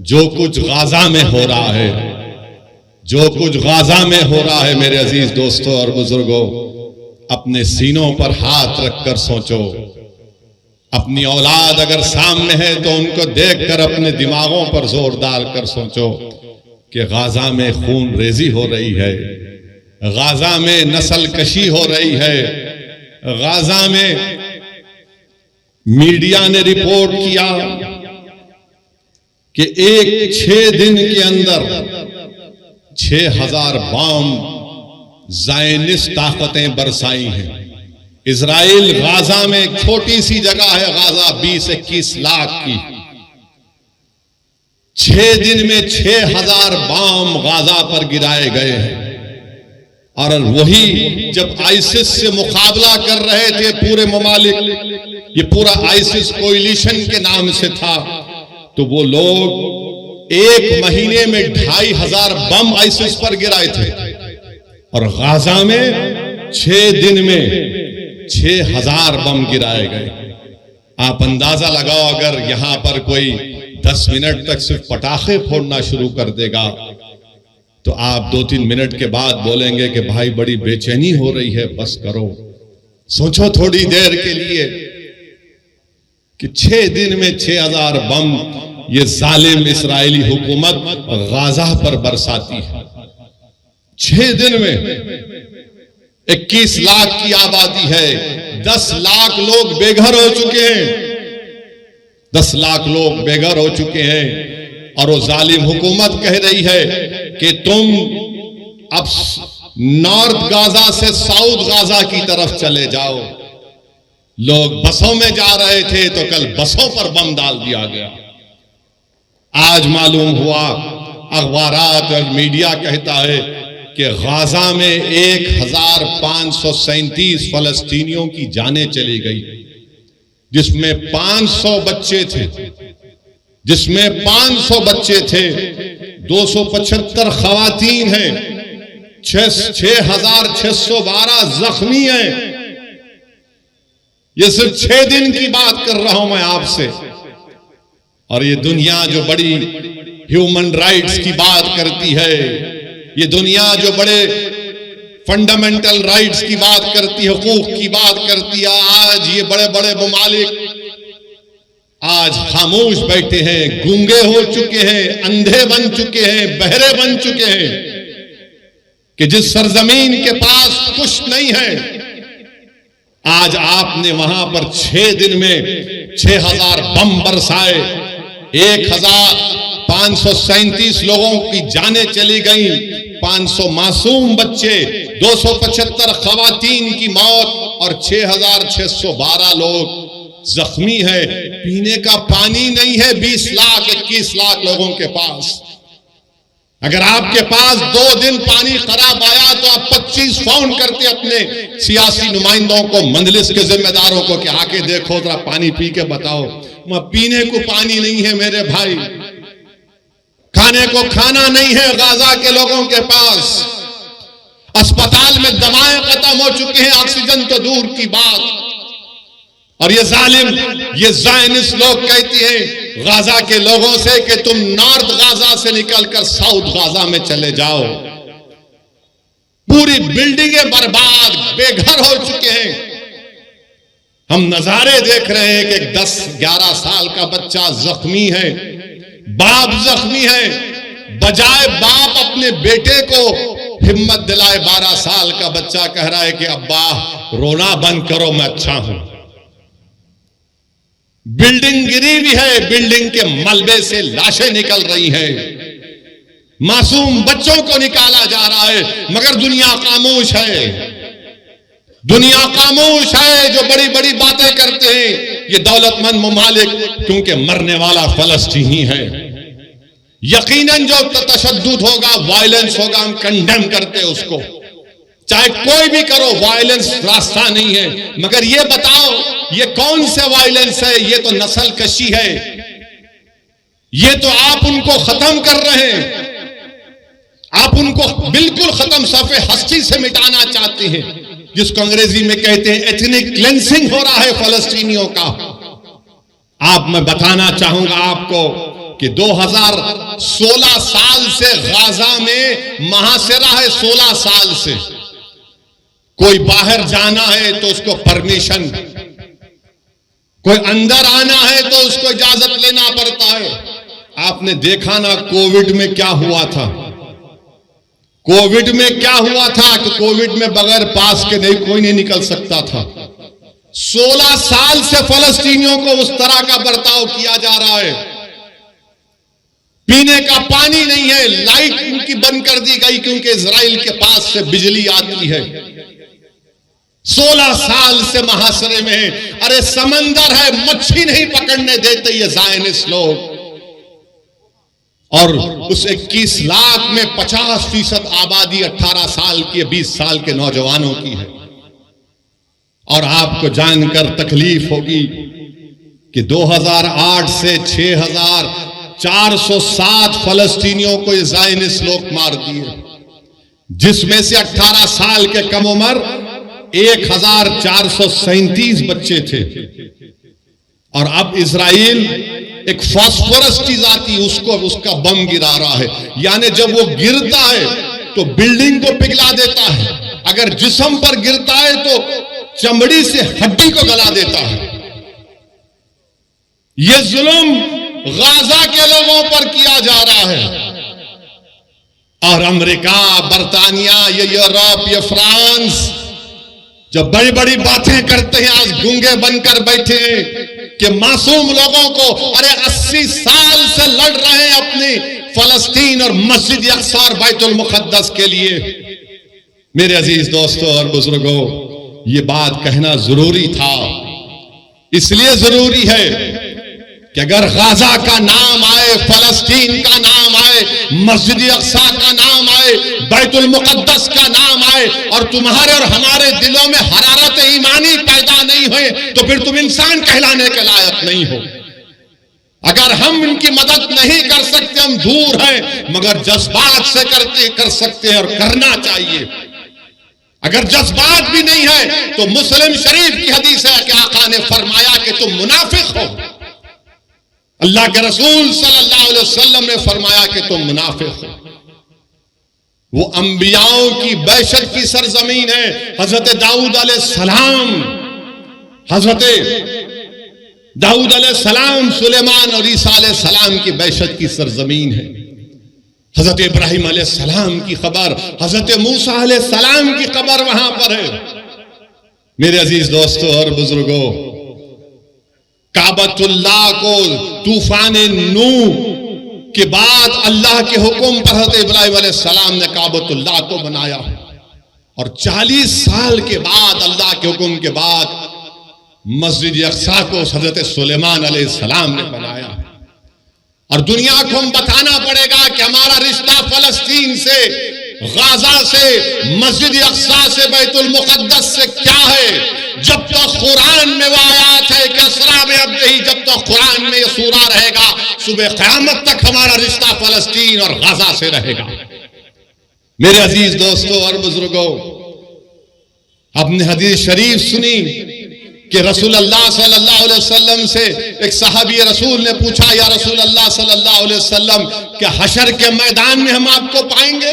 जो कुछ गाजा में हो रहा है, जो कुछ गाजा में हो रहा है, मेरे अजीज दोस्तों और बुजुर्गों, अपने सीनों पर हाथ रखकर सोचो। अपनी औलाद अगर सामने है तो उनको देखकर अपने दिमागों पर जोर डालकर सोचो कि गाजा में खून रेजी हो रही है, गाजा में नस्ल कशी हो रही है, गाजा में मीडिया ने रिपोर्ट किया कि 6 दिन के अंदर 6000 बम ज़ायनिस्ट ताकतें बरसाई हैं। इजराइल गाजा में एक छोटी सी जगह है, गाजा 20-21 लाख की, 6 दिन में 6000 बम गाजा पर गिराए गए हैं। और वही जब आइसिस से मुकाबला कर रहे थे पूरे ममालिक, ये पूरा आइसिस कोएलिशन के नाम से था, तो वो लोग 1 महीने में 2500 बम आइसिस पर गिराए थे और गाजा में 6 दिन में 6000 बम गिराए गए। आप अंदाजा लगाओ, अगर यहां पर कोई 10 मिनट तक सिर्फ पटाखे फोड़ना शुरू कर देगा तो आप 2-3 मिनट के बाद बोलेंगे कि भाई बड़ी बेचैनी हो रही है, बस करो। सोचो थोड़ी देर के लिए कि 6 दिन में 6000 बम ये जालिम इस्राएली हुकूमत गाजा पर बरसाती है। 6 दिन में 21 लाख की आबादी है, 10 लाख लोग बेघर हो चुके हैं, 10 लाख लोग बेघर हो चुके हैं। और वो जालिम हुकूमत कह रही है कि तुम अब नॉर्थ गाजा से साउथ गाजा की तरफ चले जाओ। लोग बसों में जा रहे थे तो कल बसों पर बम डाल दिया गया। आज मालूम हुआ, अखबारात और मीडिया कहता है कि गाजा में 1537 फलस्तीनियों की जानें चली गई, जिसमें 500 बच्चे थे, जिसमें 500 बच्चे थे, 275 खवातीन हैं, 6612 जख्मी हैं। ये सिर्फ 6 दिन की बात कर रहा हूं मैं आपसे। और ये दुनिया जो बड़ी ह्यूमन राइट्स की बात करती है, ये दुनिया जो बड़े फंडामेंटल राइट्स की बात करती है, हुकूक की बात करती है, आज ये बड़े बड़े ममालिक आज खामोश बैठे हैं, गूंगे हो चुके हैं, अंधे बन चुके हैं, बहरे बन चुके हैं कि जिस सरजमीन के पास कुछ नहीं है, आज आपने वहां पर 6 दिन में 6000 बम बरसाए, 1537 लोगों की जानें चली गई, 500 मासूम बच्चे, 275 खवातीन की मौत और 6612 लोग जख्मी है। पीने का पानी नहीं है 20 लाख 21 लाख लोगों के पास। अगर आपके पास 2 दिन पानी खराब आया तो आप 25 फोन करते अपने सियासी नुमाइंदों को, मंजलिस के जिम्मेदारों को कि आके देखो जरा पानी पी के बताओ। वहां पीने को पानी नहीं है मेरे भाई, खाने को खाना नहीं है गाजा के लोगों के पास, अस्पताल में दवाएं खत्म हो चुकी हैं, ऑक्सीजन तो दूर की बात। और ये जालिम, ये ज़ायनिस्ट लोग कहती हैं गाजा के लोगों से कि तुम नॉर्थ गाजा से निकलकर साउथ गाजा में चले जाओ। पूरी बिल्डिंगें बर्बाद, बेघर हो चुके हैं। हम नजारे देख रहे हैं कि 10-11 साल का बच्चा जख्मी है, बाप जख्मी है, बजाय बाप अपने बेटे को हिम्मत दिलाए, 12 साल का बच्चा कह रहा है कि अब्बा रोना बंद करो, मैं अच्छा हूं। बिल्डिंग गिरी हुई है, बिल्डिंग के मलबे से लाशें निकल रही हैं, मासूम बच्चों को निकाला जा रहा है, मगर दुनिया खामोश है। दुनिया खामोश है। जो बड़ी बड़ी बातें करते हैं ये दौलतमंद ममालिक, क्योंकि मरने वाला फलस्तीनी है। यकीनन जो तशद्दुद होगा, वायलेंस होगा, हम कंडेम करते हैं उसको, चाहे कोई भी करो, वायलेंस रास्ता नहीं है। मगर ये बताओ ये कौन से वायलेंस है? ये तो नस्ल कशी है, ये तो आप उनको खत्म कर रहे हैं, आप उनको बिल्कुल खत्म, सफ़े हस्ती से मिटाना चाहते हैं, जिसको अंग्रेजी में कहते हैं एथनिक क्लेंसिंग हो रहा है फलस्तीनियों का। मैं बताना चाहूंगा आपको कि 2016 साल से गाजा में महासिरा है। 16 साल से कोई बाहर जाना है तो उसको परमिशन, कोई अंदर आना है तो उसको इजाजत लेना पड़ता है। आपने देखा ना कोविड में क्या हुआ था। कोविड में क्या हुआ था कि कोविड में बगैर पास के नहीं कोई नहीं निकल सकता था। 16 साल से फलस्तीनियों को उस तरह का बर्ताव किया जा रहा है। पीने का पानी नहीं है, लाइट उनकी बंद कर दी गई क्योंकि इजराइल के पास से बिजली आती है। 16 साल से महासरे में है। अरे समंदर है, मच्छी नहीं पकड़ने देते ये ज़ायनिस्ट लोग। और उस 21 लाख में 50% आबादी 18 साल की, 20 साल के नौजवानों की है। और आपको जानकर तकलीफ होगी कि 2008 से 6407 फलस्तीनियों को ये ज़ायनिस्ट लोग मार दिए, जिसमें से 18 साल के कम उम्र 1437 बच्चे थे। और अब इजराइल एक फास्फोरस चीज आती है, उसका बम गिरा रहा है। यानी जब वो गिरता है तो बिल्डिंग को पिघला देता है, अगर जिस्म पर गिरता है तो चमड़ी से हड्डी को गला देता है। ये जुल्म गाजा के लोगों पर किया जा रहा है। और अमेरिका, बर्तानिया, ये यूरोप, ये फ्रांस जब बड़ी बड़ी बातें करते हैं, आज गूंगे बनकर बैठे हैं कि मासूम लोगों को, अरे 80 साल से लड़ रहे हैं अपनी फलस्तीन और मस्जिद अक्सा और बैतुल मुक़द्दस के लिए। मेरे अजीज दोस्तों और बुजुर्गों, ये बात कहना जरूरी था। इसलिए जरूरी है कि अगर गाजा का नाम आए, फलस्तीन का नाम आए, मस्जिद अक्सा का नाम आए, बैतुल मुक़द्दस का नाम आए और तुम्हारे और हमारे दिलों में हरारत ईमानी पैदा नहीं हुए तो फिर तुम इंसान कहलाने के लायक नहीं हो। अगर हम इनकी मदद नहीं कर सकते, हम दूर हैं, मगर जज्बात से कर सकते हैं और करना चाहिए। अगर जज्बात भी नहीं है तो मुस्लिम शरीफ की हदीस है कि आका ने फरमाया कि तुम मुनाफिक हो। अल्लाह के रसूल सल्लल्लाहु अलैहि वसल्लम ने फरमाया कि तुम मुनाफिक हो। वो अंबियाओं की बैशत की सरजमीन है। हजरत दाऊद अलैहिस्सलाम, सुलेमान और ईसा अलैहिस्सलाम की बैशत की सरजमीन है। हजरत इब्राहिम अलैहिस्सलाम की खबर, हजरत मूसा अलैहिस्सलाम की खबर वहां पर है। मेरे अजीज दोस्तों और बुजुर्गों, काबतुल्लाह को तूफान नूह के बाद अल्लाह के हुक्म पर हजरत इब्राहिम अलैहिस्सलाम ने काबतुल्लाह को बनाया और 40 साल के बाद अल्लाह के हुक्म के बाद मस्जिद अक्सा को हजरत सुलेमान अलैहिस्सलाम ने बनाया। और दुनिया को हम बताना पड़ेगा कि हमारा रिश्ता फलस्तीन से, गाजा से, मस्जिद अक्सा से, बैतुल मुक़द्दस से क्या है। जब तक कुरान में वो आयात है कि असरा में अब नहीं, जब तक कुरान में ये सूरा रहेगा, सुबह क़यामत तक हमारा रिश्ता फलस्तीन और गाजा से रहेगा। मेरे अजीज दोस्तों और बुजुर्गों, आपने हदीस शरीफ सुनी कि रसूल अल्लाह सल्लल्लाहु अलैहि वसल्लम से एक सहाबी रसूल ने पूछा, या रसूल अल्लाह सल्लल्लाहु अलैहि वसल्लम, क्या हशर के मैदान में हम आपको पाएंगे?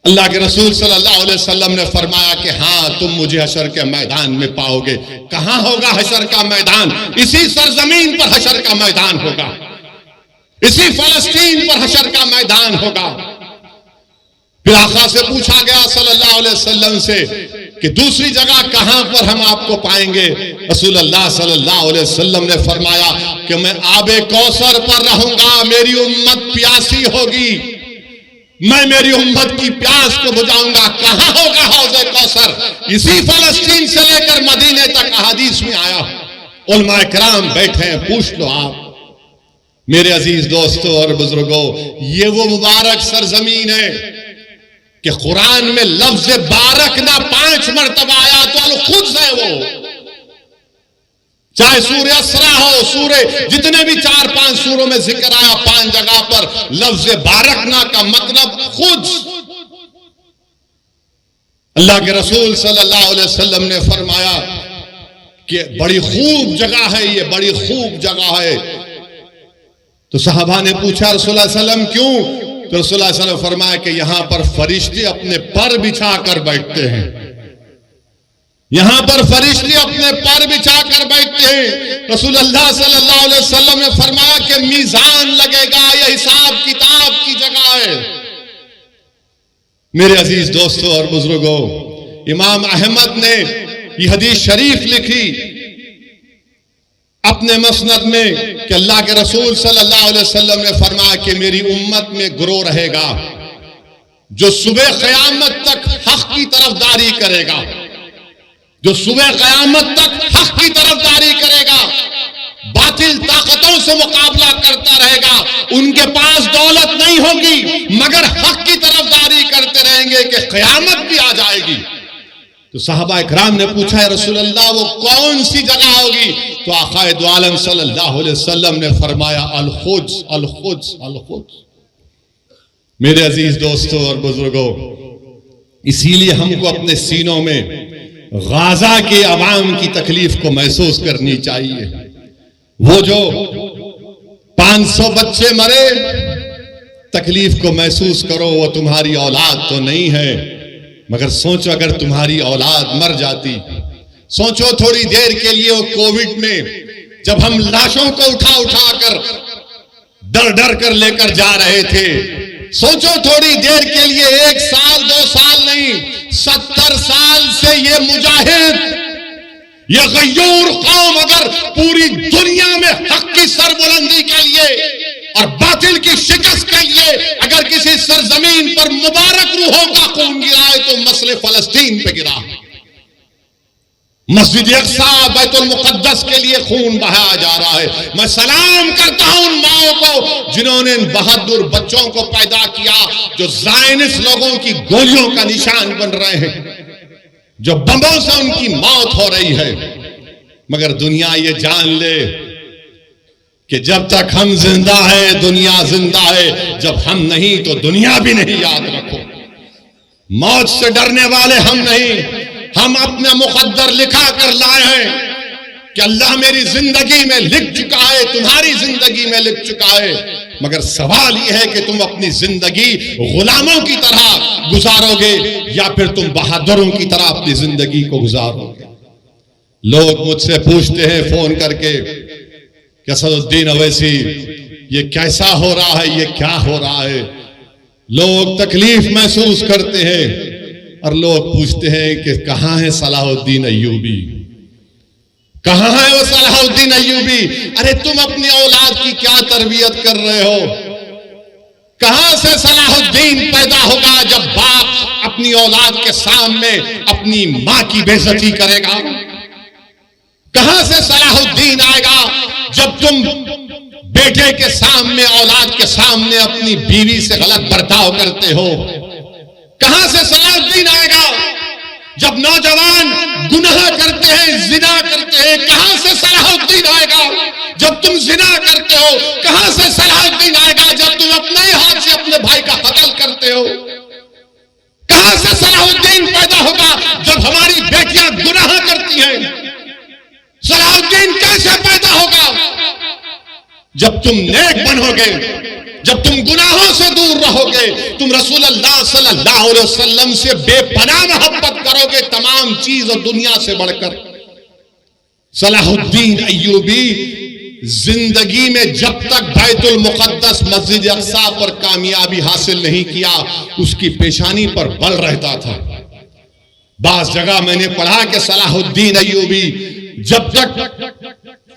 अल्लाह के रसूल सल्लल्लाहु अलैहि वसल्लम ने फरमाया कि हाँ, तुम मुझे हशर के मैदान में पाओगे। कहां होगा हशर का मैदान? इसी सरजमीन पर हशर का मैदान होगा, इसी फलस्तीन पर हशर का मैदान होगा। फिर आका से पूछा गया सल्लल्लाहु अलैहि वसल्लम से कि दूसरी जगह कहां पर हम आपको पाएंगे? रसूल अल्लाह सल्लल्लाहु अलैहि वसल्लम ने फरमाया कि मैं आबे कौसर पर रहूंगा, मेरी उम्मत प्यासी होगी, मैं मेरी उम्मत की प्यास को बुझाऊंगा। कहां होगा हौज़े कौसर? इसी फलस्तीन से लेकर मदीने तक हदीस में आया। उलमा किराम बैठे हैं, पूछ लो आप। मेरे अजीज दोस्तों और बुजुर्गों, ये वो मुबारक सरजमीन है कि कुरान में लफ्ज बारक ना 5 मरतबा आया तो अल खुद है वो। चाहे सूर्य असरा हो, सूर्य जितने भी 4-5 सूरों में जिक्र आया, 5 जगह पर लफ्ज बारकना का मतलब खुद। अल्लाह के रसूल सल्लल्लाहु अलैहि वसल्लम ने फरमाया कि बड़ी खूब जगह है, ये बड़ी खूब जगह है। तो सहाबा ने पूछा रसूलुल्लाह सल्लल्लाहु अलैहि वसल्लम क्यों? तो रसूलुल्लाह सल्लल्लाहु अलैहि वसल्लम फरमाया कि यहां पर फरिश्ते अपने पर बिछा कर बैठते हैं, यहां पर फरिश्ते अपने पर बिछा कर बैठते हैं। रसूलुल्लाह सल्लल्लाहु अलैहि वसल्लम ने फरमाया कि मीजान लगेगा, यह हिसाब किताब की जगह है। मेरे अजीज दोस्तों और बुजुर्गों, इमाम अहमद ने यह हदीस शरीफ लिखी अपने मसनद में कि अल्लाह के रसूल सल्लल्लाहु अलैहि वसल्लम ने फरमाया कि मेरी उम्मत में गिरोह रहेगा जो सुबह क़यामत तक हक की तरफदारी करेगा, जो सुबह क़यामत तक हक की तरफदारी करेगा, बातिल ताकतों से मुकाबला करता रहेगा। उनके पास दौलत नहीं होगी मगर हक की तरफदारी करते रहेंगे कि क़यामत भी आ जाएगी। तो सहाबा इकराम ने पूछा है रसूलल्लाह वो कौन सी जगह होगी? तो आक़ाए दो आलम सल्लल्लाहु अलैहि वसल्लम ने फरमाया अल खुद्स, अल खुद्स, अल खुद्स। मेरे अजीज दोस्तों और बुजुर्गों, इसीलिए हमको अपने सीनों में गाजा के अवाम की तकलीफ को महसूस करनी चाहिए। वो जो 500 बच्चे मरे, तकलीफ को महसूस करो। वो तुम्हारी औलाद तो नहीं है, मगर सोचो अगर तुम्हारी औलाद मर जाती। सोचो थोड़ी देर के लिए वो कोविड में जब हम लाशों को उठा उठा कर डर डर कर लेकर जा रहे थे, सोचो थोड़ी देर के लिए 1 साल 2 साल नहीं, 70 साल से ये मुजाहिद, ये गय्यूर कौम अगर पूरी दुनिया में हक की सरबुलंदी के लिए और बातिल की शिकस्त के लिए अगर किसी सरजमीन पर मुबारक रूहों का खून गिरा है तो मसले फलस्तीन पे गिरा। मस्जिद अक्सा बैतुल मुक़द्दस के लिए खून बहाया जा रहा है। मैं सलाम करता हूं उन माओं को जिन्होंने इन बहादुर बच्चों को पैदा किया जो ज़ायनिस्ट लोगों की गोलियों का निशान बन रहे हैं, जो बमों से उनकी मौत हो रही है। मगर दुनिया ये जान ले कि जब तक हम जिंदा है दुनिया जिंदा है, जब हम नहीं तो दुनिया भी नहीं। याद रखो, मौत से डरने वाले हम नहीं, हम अपना मुकद्दर लिखा कर लाए हैं कि अल्लाह मेरी जिंदगी में लिख चुका है, तुम्हारी जिंदगी में लिख चुका है। मगर सवाल यह है कि तुम अपनी जिंदगी गुलामों की तरह गुजारोगे या फिर तुम बहादुरों की तरह अपनी जिंदगी को गुजारोगे। लोग मुझसे पूछते हैं फोन करके कि असदुद्दीन अवैसी ये कैसा हो रहा है, ये क्या हो रहा है? लोग तकलीफ महसूस करते हैं और लोग पूछते हैं कि कहां है सलाहुद्दीन अय्यूबी, कहां है वो सलाहुद्दीन अय्यूबी? अरे तुम अपनी औलाद की क्या तरबियत कर रहे हो? कहां से सलाहुद्दीन पैदा होगा जब बाप अपनी औलाद के सामने अपनी मां की बेइज्जती करेगा? कहां से सलाहुद्दीन आएगा जब तुम बेटे के सामने, औलाद के सामने अपनी बीवी से गलत बर्ताव करते हो? कहां से सलाहुद्दीन आएगा जब नौजवान गुनाह करते हैं, जिना करते हैं? कहां से सलाहुद्दीन आएगा जब तुम जिना करते हो? कहां से सलाहुद्दीन आएगा जब तुम अपने हाथ से अपने भाई का कत्ल करते हो? कहां से सलाहुद्दीन पैदा होगा जब हमारी बेटियां गुनाह करती हैं? सलाहुद्दीन कैसे पैदा होगा? जब तुम नेक बनोगे, जब तुम गुनाहों से दूर रहोगे, तुम रसूलुल्लाह सल्लल्लाहु अलैहि वसल्लम से बेपनाह मोहब्बत करोगे तमाम चीज और दुनिया से बढ़कर। सलाहुद्दीन अय्यूबी जिंदगी में जब तक बैतुल मुक़द्दस मस्जिद अक्सा पर कामयाबी हासिल नहीं किया, उसकी पेशानी पर बल रहता था। बास जगह मैंने पढ़ा कि सलाहुद्दीन अय्यूबी जब तक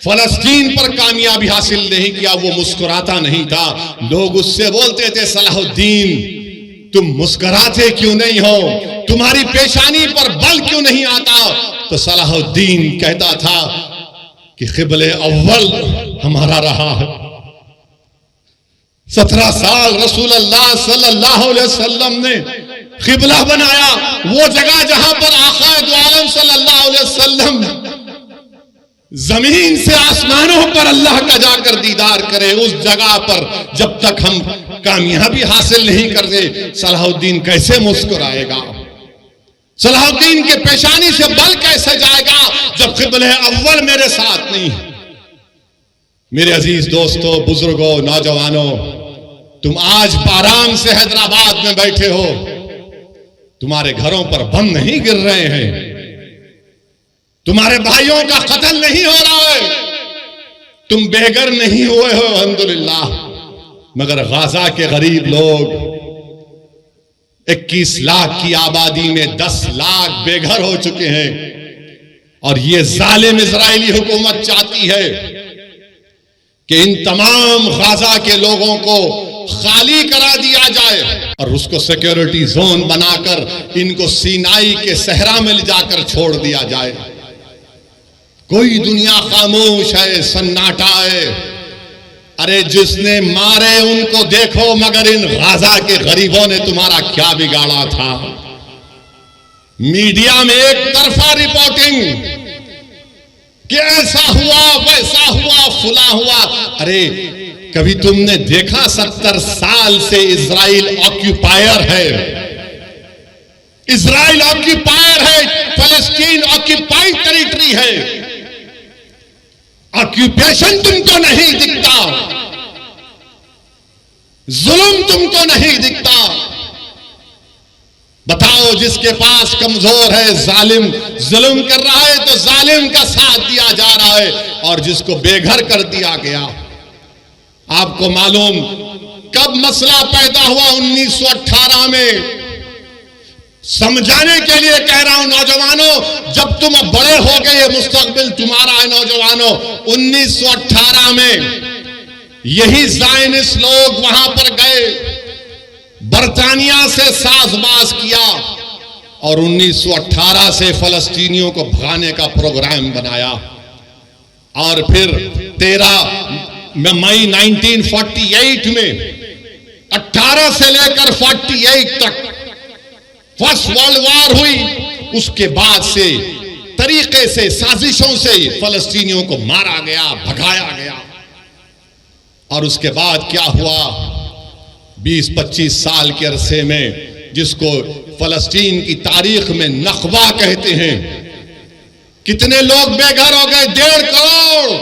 फलस्तीन पर कामयाबी हासिल नहीं किया वो मुस्कुराता नहीं था। लोग उससे बोलते थे सलाहुद्दीन तुम मुस्कुराते क्यों नहीं हो, तुम्हारी पेशानी पर बल क्यों नहीं आता? तो सलाहुद्दीन कहता था कि क़िबले अव्वल हमारा रहा है। 17 साल रसूलुल्लाह सल्लल्लाहु अलैहि वसल्लम ने क़िबला बनाया, वो जगह जहां पर आक़ा दो आलम सल्लल्लाहु अलैहि वसल्लम जमीन से आसमानों पर अल्लाह का जाकर दीदार करे, उस जगह पर जब तक हम कामयाबी हासिल नहीं करते सलाहुद्दीन कैसे मुस्कुराएगा? सलाहुद्दीन के पेशानी से बल कैसे जाएगा जब क़िबले अव्वल मेरे साथ नहीं है? मेरे अजीज दोस्तों, बुजुर्गों, नौजवानों, तुम आज आराम से हैदराबाद में बैठे हो, तुम्हारे घरों पर बम नहीं गिर रहे हैं, तुम्हारे भाइयों का कत्ल नहीं हो रहा है, तुम बेघर नहीं हुए हो अल्हम्दुलिल्लाह। मगर गाजा के गरीब लोग 21 लाख की आबादी में 10 लाख बेघर हो चुके हैं। और ये जालिम इजरायली हुकूमत चाहती है कि इन तमाम गाजा के लोगों को खाली करा दिया जाए और उसको सिक्योरिटी जोन बनाकर इनको सीनाई के सहरा में ले जाकर छोड़ दिया जाए। कोई दुनिया खामोश है, सन्नाटा है। अरे जिसने मारे उनको देखो, मगर इन गाजा के गरीबों ने तुम्हारा क्या बिगाड़ा था? मीडिया में एक तरफा रिपोर्टिंग कि ऐसा हुआ, वैसा हुआ, फुला हुआ। अरे कभी तुमने देखा 70 साल से इजराइल ऑक्यूपायर है, इजराइल ऑक्यूपायर है, फलस्तीन ऑक्यूपाइड टेरिटरी है। ऑक्यूपेशन तुमको नहीं दिखता, जुल्म तुमको नहीं दिखता। बताओ, जिसके पास कमजोर है, जालिम जुल्म कर रहा है तो जालिम का साथ दिया जा रहा है, और जिसको बेघर कर दिया गया। आपको मालूम कब मसला पैदा हुआ? 1918 में। समझाने के लिए कह रहा हूं नौजवानों, जब तुम अब बड़े हो गए, मुस्तकबिल तुम्हारा है नौजवानों। 1918 में यही ज़ायनिस्ट लोग वहां पर गए, बरतानिया से साजबाज किया और 1918 से फलस्तीनियों को भगाने का प्रोग्राम बनाया। और फिर 13 मई 1948 में 18 से लेकर 48 तक फर्स्ट वर्ल्ड वॉर हुई। उसके बाद से तरीके से, साजिशों से फलस्तीनियों को मारा गया, भगाया गया। और उसके बाद क्या हुआ? 20-25 साल के अरसे में, जिसको फलस्तीन की तारीख में नकबा कहते हैं, कितने लोग बेघर हो गए? 1.5 करोड़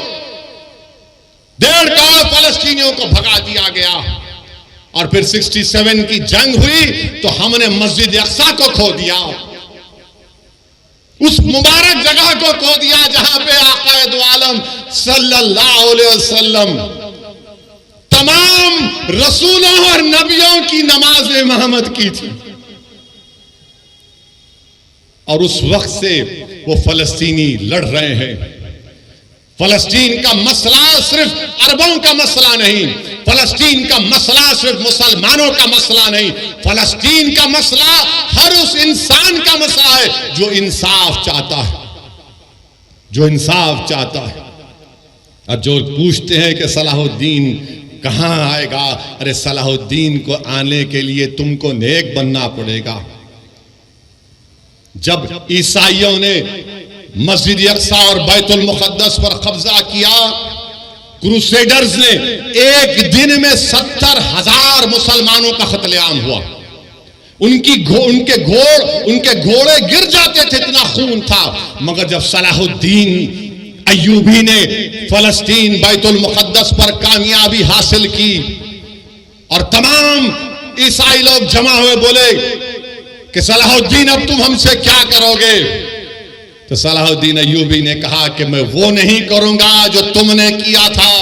फलस्तीनियों को भगा दिया गया। और फिर 67 की जंग हुई तो हमने मस्जिद अक्सा को खो दिया, उस मुबारक जगह को खो दिया जहां पे आका दो आलम सल्लल्लाहु अलैहि वसल्लम तमाम रसूलों और नबियों की नमाज इमामत की थी। और उस वक्त से वो फलस्तीनी लड़ रहे हैं। फलस्तीन का मसला सिर्फ अरबों का मसला नहीं, फलस्तीन का मसला सिर्फ मुसलमानों का मसला नहीं, फलस्तीन का मसला हर उस इंसान का मसला है जो इंसाफ चाहता है, जो इंसाफ चाहता है। और जो पूछते हैं कि सलाहुद्दीन कहां आएगा, अरे सलाहुद्दीन को आने के लिए तुमको नेक बनना पड़ेगा। जब ईसाइयों ने मस्जिद अक्सा और बैतुल मुक़द्दस पर कब्जा किया, क्रूसेडर्स ने एक दिन में 70,000 मुसलमानों का कत्लेआम हुआ। उनके घोड़े गिर जाते थे, इतना खून था। मगर जब सलाहुद्दीन अय्यूबी ने फलस्तीन बैतुल मुक़द्दस पर कामयाबी हासिल की और तमाम ईसाई लोग जमा हुए, बोले कि सलाहुद्दीन अब तुम हमसे क्या करोगे? तो सलाहुद्दीन अय्यूबी ने कहा कि मैं वो नहीं करूंगा जो तुमने किया था।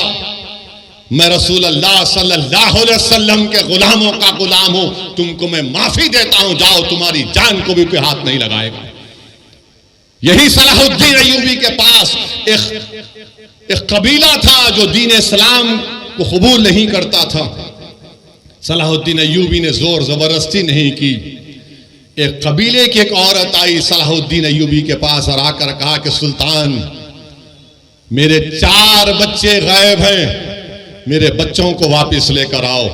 मैं रसूल अल्लाह सल्लल्लाहु अलैहि वसल्लम के गुलामों का गुलाम हूं, तुमको मैं माफी देता हूं, जाओ, तुम्हारी जान को भी कोई हाथ नहीं लगाएगा। यही सलाहुद्दीन अय्यूबी के पास एक कबीला था जो दीन इस्लाम को कबूल नहीं करता था। सलाहुद्दीन अय्यूबी ने जोर जबरदस्ती नहीं की। एक कबीले की एक औरत आई सलाहुद्दीन अय्यूबी के पास और आकर कहा कि सुल्तान, मेरे 4 बच्चे गायब हैं, मेरे बच्चों को वापस लेकर आओ।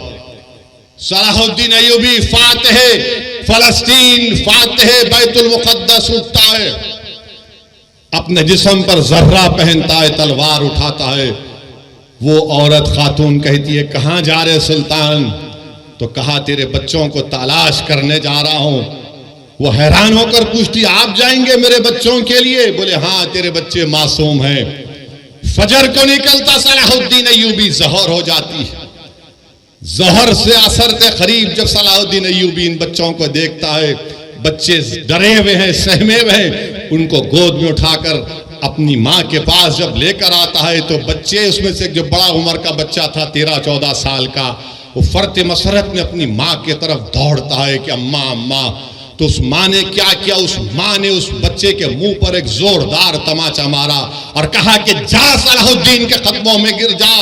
Salahuddin Ayyubi Fatih फलस्तीन, Fatih Betul मुक़द्दस उठता है, अपने जिस्म पर जर्रा पहनता है, तलवार उठाता है। वो औरत खातून कहती है, कहां जा रहे सुल्तान? तो कहा, तेरे बच्चों को तलाश करने जा रहा हूं। वो हैरान होकर पूछती, आप जाएंगे मेरे बच्चों के लिए? बोले हाँ, तेरे बच्चे मासूम हैं। फजर को निकलता सलाहुद्दीन अय्यूबी ज़हर हो जाती है। ज़हर से असर ते करीब जब सलाहुद्दीन अय्यूबी इन बच्चों को देखता है, बच्चे डरे हुए हैं, सहमे हुए हैं, उनको गोद में उठाकर अपनी माँ के पास जब लेकर आता है तो बच्चे उसमें से जो बड़ा उम्र का बच्चा था 13-14 साल का, वो फर्त मसरत में अपनी माँ की तरफ दौड़ता है कि अम्मा अम्मा। तो उस माँ ने क्या किया, उस माँ ने उस बच्चे के मुंह पर एक जोरदार तमाचा मारा और कहा कि जा सलाहुद्दीन के कदमों में गिर जा,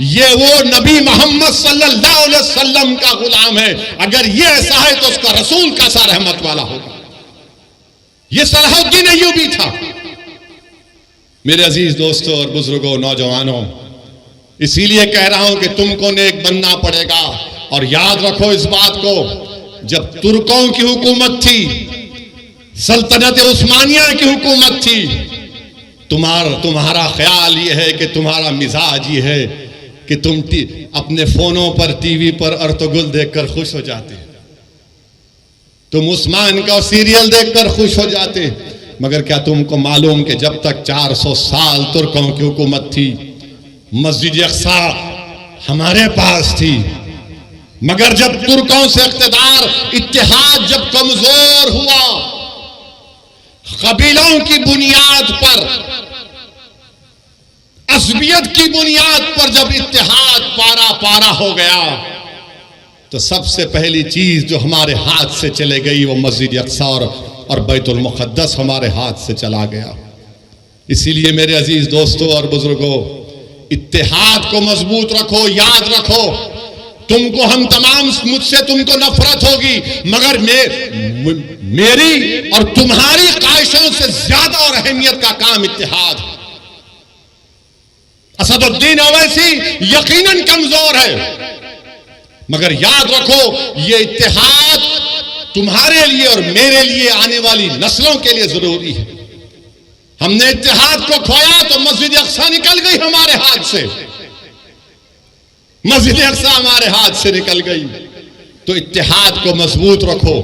ये वो नबी मोहम्मद सल्लल्लाहु अलैहि वसल्लम का गुलाम है, अगर ये ऐसा है तो उसका रसूल कैसा रहमत वाला होगा। ये सलाहुद्दीन अय्यूबी था। मेरे अजीज दोस्तों और बुजुर्गों, नौजवानों, इसीलिए कह रहा हूं कि तुमको नेक बनना पड़ेगा। और याद रखो इस बात को, जब तुर्कों की हुकूमत थी, सल्तनत उस्मानिया की हुकूमत थी, तुम्हारा ख्याल ये है कि तुम्हारा मिजाज ये है कि तुम अपने फोनों पर, टीवी पर अर्तुगरुल देखकर खुश हो जाते, तुम उस्मान का सीरियल देखकर खुश हो जाते। मगर क्या तुमको मालूम कि जब तक 400 साल तुर्कों की हुकूमत थी, मस्जिद अक्सा हमारे पास थी, मगर जब तुर्कों से इख्तिदार, इत्तेहाद जब कमजोर हुआ, कबीलों की बुनियाद पर, असबियत की बुनियाद पर जब इत्तेहाद पारा पारा हो गया, तो सबसे पहली चीज जो हमारे हाथ से चले गई वो मस्जिद अक्सा और बैतुल मुक़द्दस हमारे हाथ से चला गया। इसीलिए मेरे अजीज दोस्तों और बुजुर्गों, इत्तेहाद को मजबूत रखो। याद रखो, तुमको हम तमाम, मुझसे तुमको नफरत होगी, मगर मेरी और तुम्हारी ख्वाहिशों से ज्यादा और अहमियत का काम इत्तेहाद है। असदुद्दीन ओवैसी यकीनन कमजोर है, मगर याद रखो ये इत्तेहाद तुम्हारे लिए और मेरे लिए, आने वाली नस्लों के लिए जरूरी है। हमने इत्तेहाद को खोया तो मस्जिद अक्सा निकल गई हमारे हाथ से, मस्जिद अक्सा हमारे हाथ से निकल गई। तो इत्तेहाद को मजबूत रखो।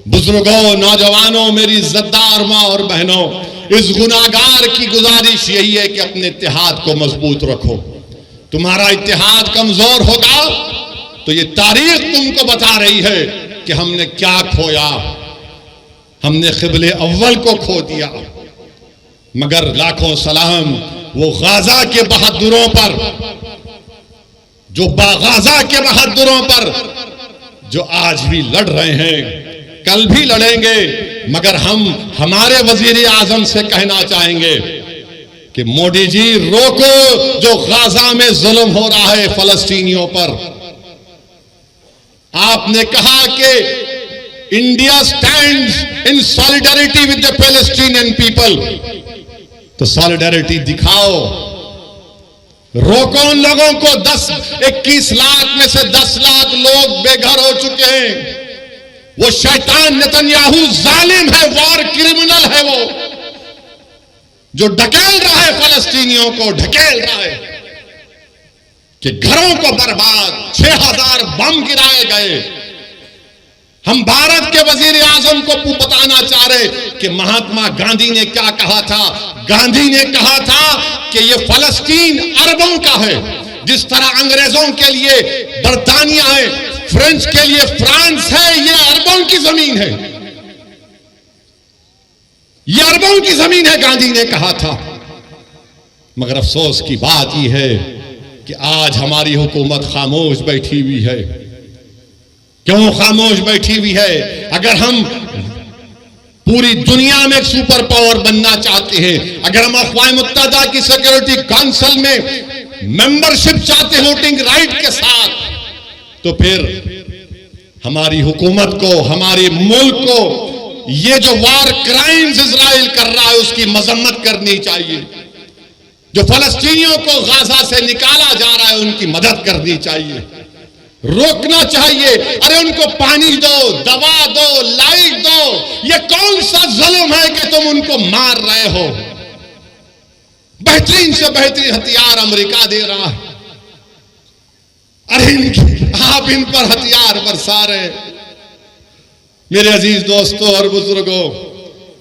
बुजुर्गों, नौजवानों, मेरी इज्जतदार माँ और बहनों, इस गुनाहगार की गुजारिश यही है कि अपने इत्तेहाद को मजबूत रखो। तुम्हारा इत्तेहाद कमजोर होगा तो ये तारीख तुमको बता रही है कि हमने क्या खोया। हमने क़िबले अव्वल को खो दिया। मगर लाखों सलाम वो गाजा के बहादुरों पर, जो गाजा के बहादुरों पर जो आज भी लड़ रहे हैं, कल भी लड़ेंगे। मगर हम हमारे वजीर आजम से कहना चाहेंगे कि मोदी जी रोको जो गाजा में जुल्म हो रहा है फलस्तीनियों पर। आपने कहा कि India stands in solidarity with the Palestinian people, तो सॉलिडारिटी दिखाओ। रोको उन लोगों को। 21 लाख में से 10 लाख लोग बेघर हो चुके हैं। वो शैतान नेतन्याहू जालिम है, वॉर क्रिमिनल है, वो जो ढकेल रहा है फलस्तीनियों को, ढकेल रहा है कि घरों को बर्बाद, 6000 बम गिराए गए। हम भारत के वजीर आजम को बताना चाह रहे कि महात्मा गांधी ने क्या कहा था। गांधी ने कहा था कि ये फलस्तीन अरबों का है। जिस तरह अंग्रेजों के लिए बरतानिया है, फ्रेंच के लिए फ्रांस है, ये अरबों की जमीन है, ये अरबों की जमीन है, गांधी ने कहा था। मगर अफसोस की बात यह है कि आज हमारी हुकूमत खामोश बैठी हुई है। क्यों खामोश बैठी हुई है? अगर हम पूरी दुनिया में एक सुपर पावर बनना चाहते हैं, अगर हम अक़वाम मुत्तहिदा की सिक्योरिटी काउंसिल में मेंबरशिप चाहते हैं वोटिंग राइट के साथ, तो फिर हमारी हुकूमत को, हमारे मुल्क को ये जो वार क्राइम्स इजराइल कर रहा है उसकी मजम्मत करनी चाहिए। जो फलस्तीनियों को गाजा से निकाला जा रहा है उनकी मदद करनी चाहिए, रोकना चाहिए। अरे उनको पानी दो, दवा दो, लाइट दो। ये कौन सा जुल्म है कि तुम उनको मार रहे हो? बेहतरीन से बेहतरीन हथियार अमेरिका दे रहा है, अरे आप इन पर हथियार बरसा रहे। मेरे अजीज दोस्तों और बुजुर्गों,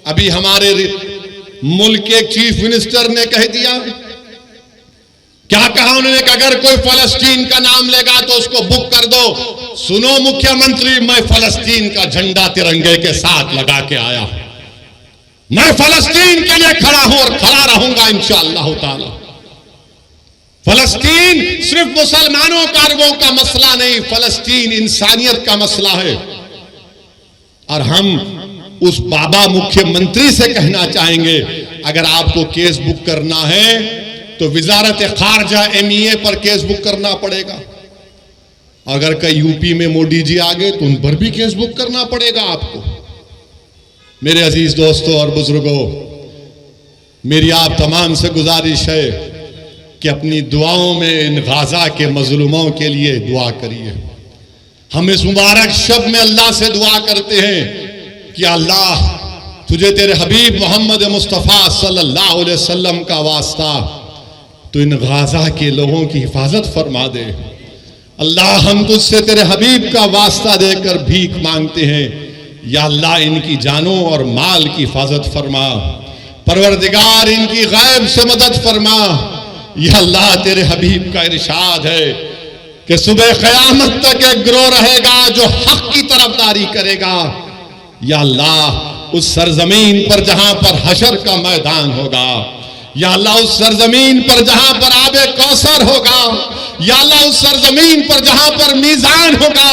अभी हमारे मुल्क के चीफ मिनिस्टर ने कह दिया क्या कहा उन्होंने कि अगर कोई फलस्तीन का नाम लेगा तो उसको बुक कर दो। सुनो मुख्यमंत्री, मैं फलस्तीन का झंडा तिरंगे के साथ लगा के आया, मैं फलस्तीन के लिए खड़ा हूं और खड़ा रहूंगा इंशाअल्लाह ताला। फलस्तीन सिर्फ मुसलमानों का अरबों का मसला नहीं, फलस्तीन इंसानियत का मसला है। और हम उस बाबा मुख्यमंत्री से कहना चाहेंगे, अगर आपको केस बुक करना है तो वजारत खारजा MEA पर केस बुक करना पड़ेगा। अगर कई यूपी में मोदी जी आ गए तो उन पर भी केस बुक करना पड़ेगा आपको। मेरे अजीज दोस्तों और बुजुर्गों, मेरी आप तमाम से गुजारिश है कि अपनी दुआओं में इन गाजा के मजलूमों के लिए दुआ करिए। हम इस मुबारक शब में अल्लाह से दुआ करते हैं कि अल्लाह तुझे तेरे हबीब मोहम्मद मुस्तफ़ा सल्लल्लाहु अलैहि वसल्लम का वास्ता तो इन गाजा के लोगों की हिफाजत फरमा दे। अल्लाह हम तुझसे तेरे हबीब का वास्ता देकर भीख मांगते हैं, या अल्लाह इनकी जानों और माल की हिफाजत फरमा। परवरदिगार इनकी गैब से मदद फरमा। या अल्लाह तेरे हबीब का इरशाद है कि सुबह क़यामत तक एक गिरोह रहेगा जो हक की तरफदारी करेगा। या अल्लाह उस सरजमीन पर जहां पर हशर का मैदान होगा, या अल्लाह उस सरजमीन पर जहां पर आबे कौसर होगा, या अल्लाह उस सरजमीन पर जहां पर मीजान होगा,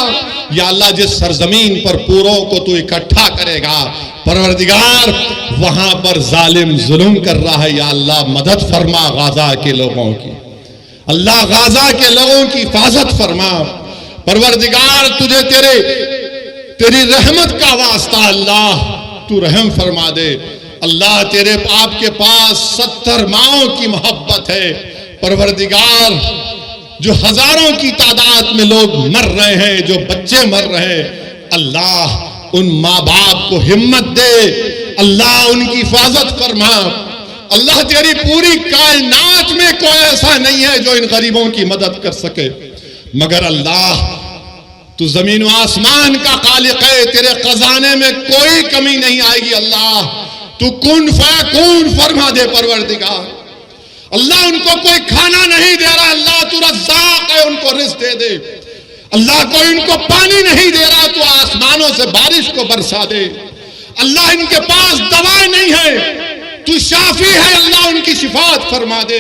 या अल्लाह जिस सरजमीन पर पूरों को तू इकट्ठा करेगा, परवरदिगार वहां पर जालिम जुल्म कर रहा है। या अल्लाह मदद फरमा गाजा के लोगों की, अल्लाह गाजा के लोगों की हिफाजत फरमा। परवरदिगार तुझे तेरी रहमत का वास्ता अल्लाह तू रहम फरमा दे। अल्लाह तेरे आपके पास 70 माओं की मोहब्बत है। परवरदिगार जो हजारों की तादाद में लोग मर रहे हैं, जो बच्चे मर रहे हैं, अल्लाह उन माँ बाप को हिम्मत दे, अल्लाह उनकी हिफाजत फरमा। अल्लाह तेरी पूरी कायनात में कोई ऐसा नहीं है जो इन गरीबों की मदद कर सके, मगर अल्लाह तू जमीन व आसमान का खालिक है, तेरे खजाने में कोई कमी नहीं आएगी। अल्लाह तू कुन फयकून फरमा दे। परवरदिगार अल्लाह उनको कोई खाना नहीं दे रहा, अल्लाह तू रज़्ज़ाक़ है, उनको रिज़्क़ दे दे। अल्लाह कोई इनको पानी नहीं दे रहा, तो आसमानों से बारिश को बरसा दे। अल्लाह इनके पास दवा नहीं है, तू शाफी है, अल्लाह उनकी शिफात फरमा दे।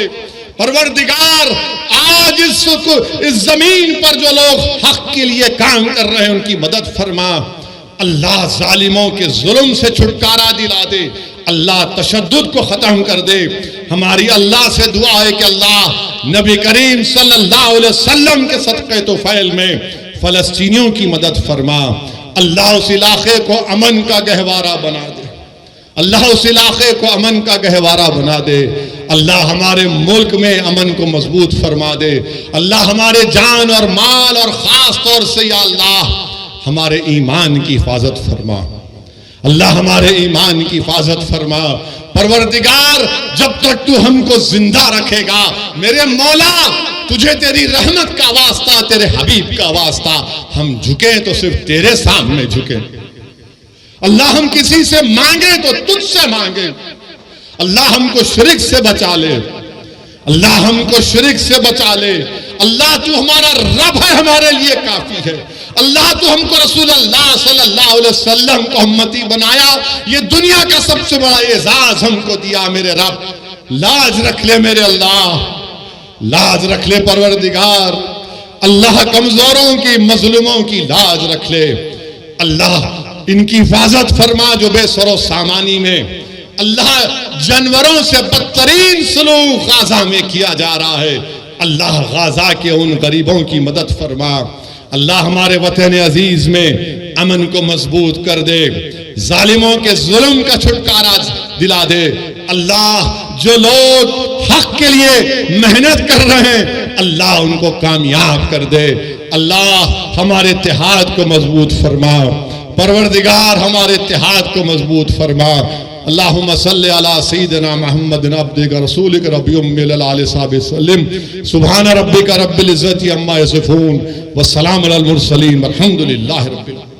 परवरदिगार आज इस जमीन पर जो लोग हक के लिए काम कर रहे हैं उनकी मदद फरमा। अल्लाह जालिमों के जुल्म से छुटकारा दिला दे, अल्लाह तशद्दुद को खत्म कर दे। हमारी अल्लाह से दुआ है कि अल्लाह नबी करीम सल्लल्लाहु अलैहि वसल्लम के सदक़े तोफ़ैल में फ़लस्तीनियों की मदद फरमा। अल्लाह उस इलाके को अमन का गहवारा बना दे, अल्लाह उस इलाके को अमन का गहवारा बना दे। अल्लाह हमारे मुल्क में अमन को मजबूत फरमा दे। अल्लाह हमारे जान और माल और ख़ास तौर से या अल्लाह हमारे ईमान की हिफाजत फरमा। अल्लाह हमारे ईमान की हिफाजत फरमा। परवरदिगार जब तक तू हमको जिंदा रखेगा, मेरे मौला तुझे तेरी रहमत का वास्ता, तेरे हबीब का वास्ता, हम झुके तो सिर्फ तेरे सामने झुके। अल्लाह हम किसी से मांगे तो तुझसे मांगे। अल्लाह हमको शिरक से बचा ले, अल्लाह हमको शिरक से बचा ले। अल्लाह तू हमारा रब है, हमारे लिए काफी है। अल्लाह तू हमको रसूलुल्लाह सल्लल्लाहु अलैहि वसल्लम को उम्मती बनाया, ये दुनिया का सबसे बड़ा एजाज हमको दिया। मेरे रब लाज रख ले, मेरे अल्लाह लाज रख ले। परवरदिगार अल्लाह कमजोरों की मजलूमों की लाज रख ले। अल्लाह इनकी हिफाजत फरमा जो बेसरो सामानी में अल्लाह जानवरों से बदतरीन सलूक गाजा में किया जा रहा है। अल्लाह गाजा के उन गरीबों की मदद फरमा। अल्लाह हमारे वतन अजीज में अमन को मजबूत कर दे, जालिमों के जुल्म का छुटकारा दिला दे। अल्लाह जो लोग हक के लिए मेहनत कर रहे हैं, अल्लाह उनको कामयाब कर दे। अल्लाह हमारे इत्तेहाद को मजबूत फरमा। परवरदिगार हमारे इत्तेहाद को मजबूत फरमा। अल्लाहुम्मा सल्लि अला सय्यिदिना मुहम्मदिन अब्दिका रसूलिका रब्बि उम्मिल आलि सहबि सल्लिम। सुब्हान रब्बिका रब्बिल इज्जति अम्मा यसिफून व सलामुन अलल मुरसलीन वल्हम्दुलिल्लाहि रब्बिल आलमीन।